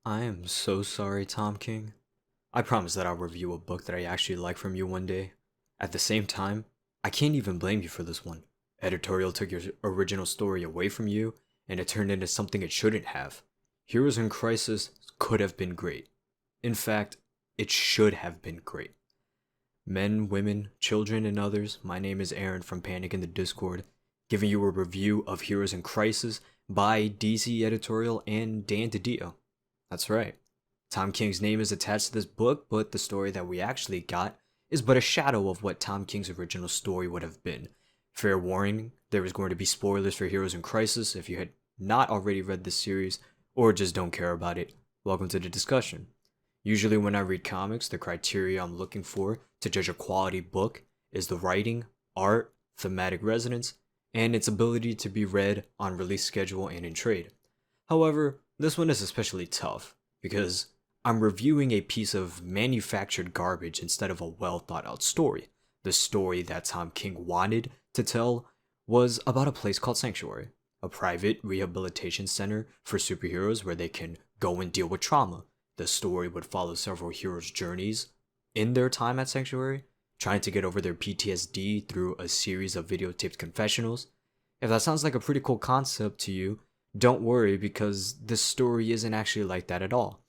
I am so sorry, Tom King. I promise that I'll review a book that I actually like from you one day. At the same time, I can't even blame you for this one. Editorial took your original story away from you, and it turned into something it shouldn't have. Heroes in Crisis could have been great. In fact, it should have been great. Men, women, children, and others, my name is Aaron from Panic in the Discord, giving you a review of Heroes in Crisis by DC Editorial and Dan DiDio. That's right. Tom King's name is attached to this book, but the story that we actually got is but a shadow of what Tom King's original story would have been. Fair warning, there is going to be spoilers for Heroes in Crisis if you had not already read this series or just don't care about it. Welcome to the discussion. Usually, when I read comics, the criteria I'm looking for to judge a quality book is the writing, art, thematic resonance, and its ability to be read on release schedule and in trade. However, this one is especially tough because I'm reviewing a piece of manufactured garbage instead of a well thought out story. The story that Tom King wanted to tell was about a place called Sanctuary, a private rehabilitation center for superheroes where they can go and deal with trauma. The story would follow several heroes' journeys in their time at Sanctuary, trying to get over their PTSD through a series of videotaped confessionals. If that sounds like a pretty cool concept to you, don't worry because this story isn't actually like that at all.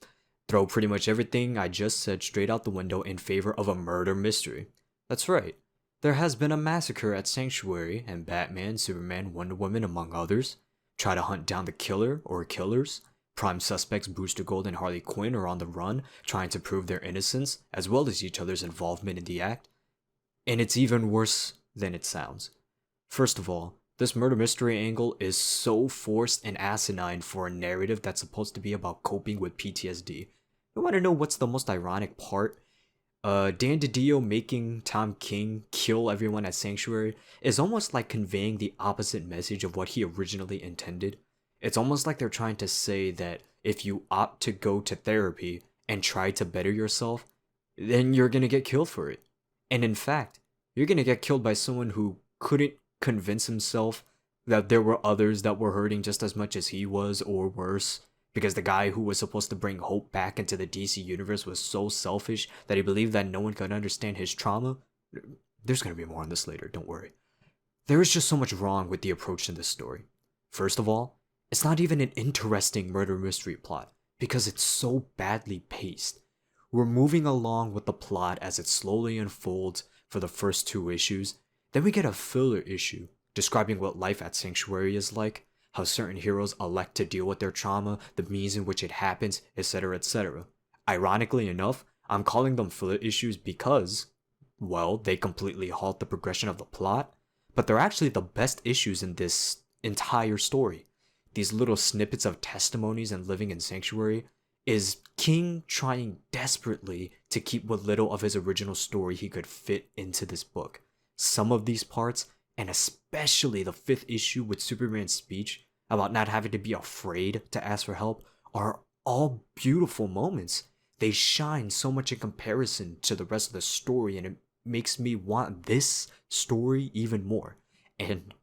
Throw pretty much everything I just said straight out the window in favor of a murder mystery. That's right. There has been a massacre at Sanctuary, and Batman, Superman, Wonder Woman, among others, try to hunt down the killer or killers. Prime suspects Booster Gold and Harley Quinn are on the run, trying to prove their innocence, as well as each other's involvement in the act. And it's even worse than it sounds. First of all, this murder mystery angle is so forced and asinine for a narrative that's supposed to be about coping with PTSD. You want to know what's the most ironic part? Dan DiDio making Tom King kill everyone at Sanctuary is almost like conveying the opposite message of what he originally intended. It's almost like they're trying to say that if you opt to go to therapy and try to better yourself, then you're gonna get killed for it. And in fact, you're gonna get killed by someone who couldn't convince himself that there were others that were hurting just as much as he was or worse because the guy who was supposed to bring hope back into the DC universe was so selfish that he believed that no one could understand his trauma. There's going to be more on this later, don't worry. There is just so much wrong with the approach in this story. First of all, it's not even an interesting murder mystery plot because it's so badly paced. We're moving along with the plot as it slowly unfolds for the first two issues. Then we get a filler issue describing what life at Sanctuary is like, how certain heroes elect to deal with their trauma, the means in which it happens, etc., etc. Ironically enough, I'm calling them filler issues because, well, they completely halt the progression of the plot, but they're actually the best issues in this entire story. These little snippets of testimonies and living in Sanctuary is King trying desperately to keep what little of his original story he could fit into this book. Some of these parts, and especially the fifth issue with Superman's speech about not having to be afraid to ask for help, are all beautiful moments. They shine so much in comparison to the rest of the story, and it makes me want this story even more. And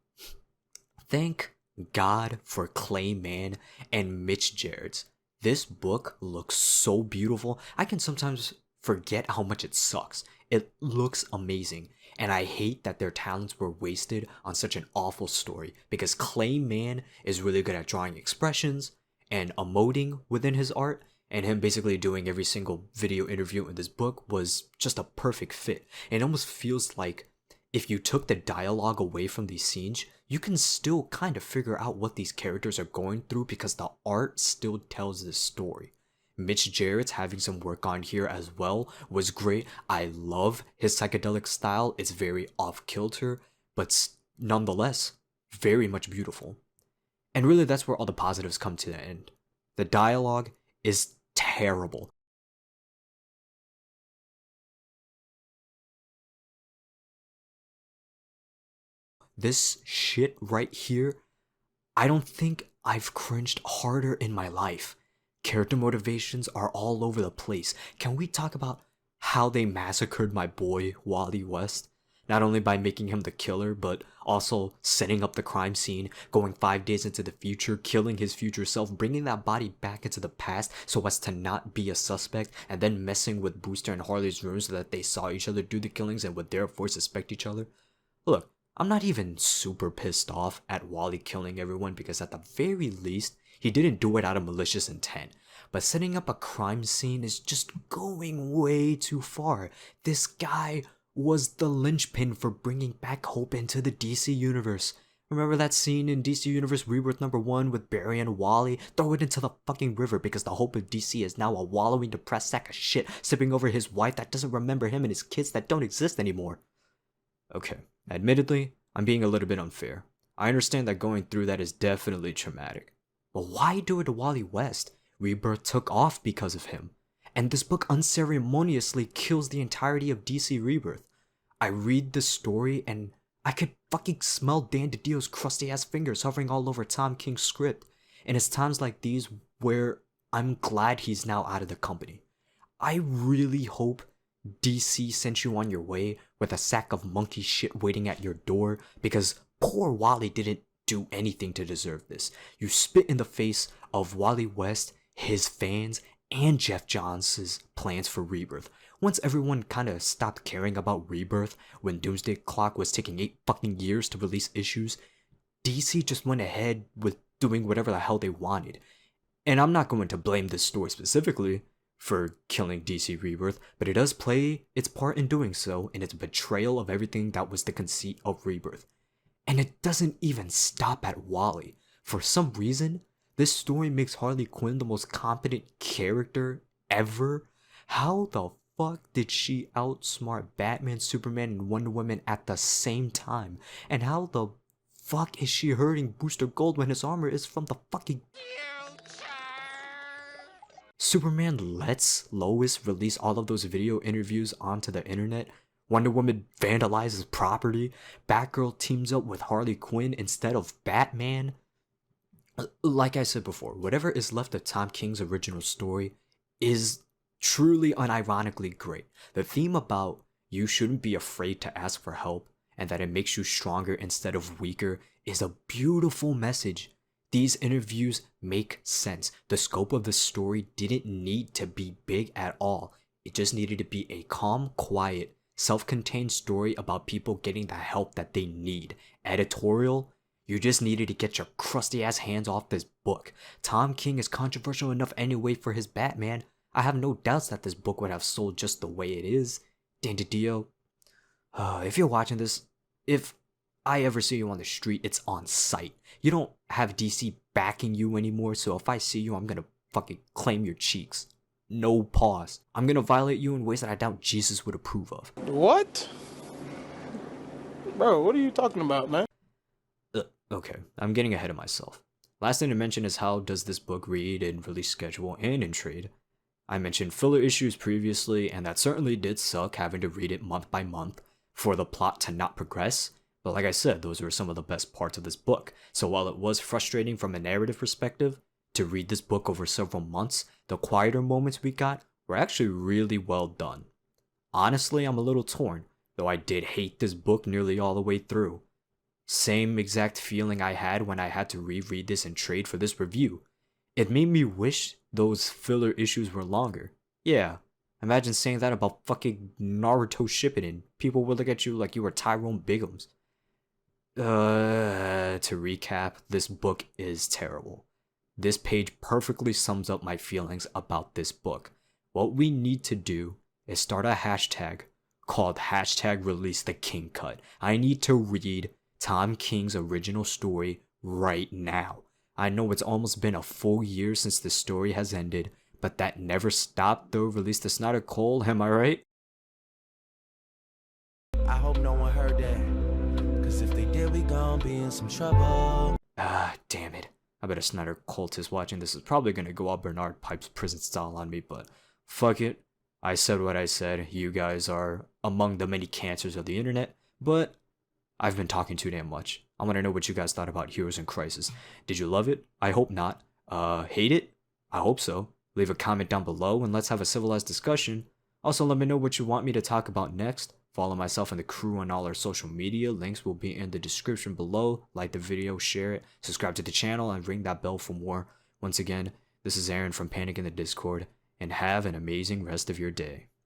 thank God for Clayman and Mitch Gerads. This book looks so beautiful. I can sometimes forget how much it sucks. It looks amazing, and I hate that their talents were wasted on such an awful story because Clayman is really good at drawing expressions and emoting within his art, and him basically doing every single video interview in this book was just a perfect fit. It almost feels like if you took the dialogue away from these scenes, you can still kind of figure out what these characters are going through because the art still tells this story. Mitch Gerads having some work on here as well was great. I love his psychedelic style. It's very off-kilter, but nonetheless, very much beautiful. And really, that's where all the positives come to the end. The dialogue is terrible. This shit right here, I don't think I've cringed harder in my life. Character motivations are all over the place. Can we talk about how they massacred my boy Wally West? not only by making him the killer, but also setting up the crime scene, going 5 days into the future, killing his future self, bringing that body back into the past so as to not be a suspect, and then messing with Booster and Harley's room so that they saw each other do the killings and would therefore suspect each other. Look, I'm not even super pissed off at Wally killing everyone because at the very least, he didn't do it out of malicious intent. But setting up a crime scene is just going way too far. This guy was the linchpin for bringing back hope into the DC universe. Remember that scene in DC Universe Rebirth #1 with Barry and Wally? Throw it into the fucking river because the hope of DC is now a wallowing, depressed sack of shit sipping over his wife that doesn't remember him and his kids that don't exist anymore. Okay, admittedly, I'm being a little bit unfair. I understand that going through that is definitely traumatic. But why do it to Wally West? Rebirth took off because of him. And this book unceremoniously kills the entirety of DC Rebirth. I read the story and I could fucking smell Dan DiDio's crusty ass fingers hovering all over Tom King's script. And it's times like these where I'm glad he's now out of the company. I really hope DC sent you on your way with a sack of monkey shit waiting at your door because poor Wally didn't do anything to deserve this. You spit in the face of Wally West, his fans, and Jeff Johns' plans for Rebirth. Once everyone kind of stopped caring about Rebirth, when Doomsday Clock was taking 8 fucking years to release issues, DC just went ahead with doing whatever the hell they wanted. And I'm not going to blame this story specifically for killing DC Rebirth, but it does play its part in doing so in its betrayal of everything that was the conceit of Rebirth. And it doesn't even stop at Wally. For some reason, this story makes Harley Quinn the most competent character ever. How the fuck did she outsmart Batman, Superman, and Wonder Woman at the same time? And how the fuck is she hurting Booster Gold when his armor is from the fucking... Superman lets Lois release all of those video interviews onto the internet. Wonder Woman vandalizes property. Batgirl teams up with Harley Quinn instead of Batman. Like I said before, whatever is left of Tom King's original story is truly unironically great. The theme about you shouldn't be afraid to ask for help and that it makes you stronger instead of weaker is a beautiful message. These interviews make sense. The scope of the story didn't need to be big at all. It just needed to be a calm, quiet, self-contained story about people getting the help that they need. Editorial, you just needed to get your crusty ass hands off this book. Tom King is controversial enough anyway for his Batman. I have no doubts that this book would have sold just the way it is. Dan DiDio, if you're watching this, if I ever see you on the street, it's on sight. You don't have DC backing you anymore, so if I see you, I'm gonna fucking claim your cheeks. No pause. I'm gonna violate you in ways that I doubt Jesus would approve of. What? Bro, what are you talking about, man? Okay, I'm getting ahead of myself. Last thing to mention is how does this book read in release schedule and in trade. I mentioned filler issues previously, and that certainly did suck having to read it month by month for the plot to not progress. But like I said, those were some of the best parts of this book. So while it was frustrating from a narrative perspective to read this book over several months, the quieter moments we got were actually really well done. Honestly, I'm a little torn, though I did hate this book nearly all the way through. Same exact feeling I had when I had to reread this in trade for this review. It made me wish those filler issues were longer. Yeah, imagine saying that about fucking Naruto Shippuden. People would look at you like you were Tyrone Biggums. To recap, this book is terrible. This page perfectly sums up my feelings about this book. What we need to do is start a hashtag called #ReleaseTheKingCut. I need to read Tom King's original story right now. I know it's almost been a full year since the story has ended, but that never stopped the Release the Snyder Cole, am I right? I hope no one heard that, cause if they did, we gon' be in some trouble. Ah, damn it. I bet a Snyder cultist watching this is probably gonna go all Bernard Pipes prison style on me, but fuck it. I said what I said. You guys are among the many cancers of the internet, but I've been talking too damn much. I want to know what you guys thought about Heroes in Crisis. Did you love it? I hope not. Hate it? I hope so. Leave a comment down below and let's have a civilized discussion. Also, let me know what you want me to talk about next. Follow myself and the crew on all our social media. Links will be in the description below. Like the video, share it, subscribe to the channel, and ring that bell for more. Once again, this is Aaron from Panic in the Discord, and have an amazing rest of your day.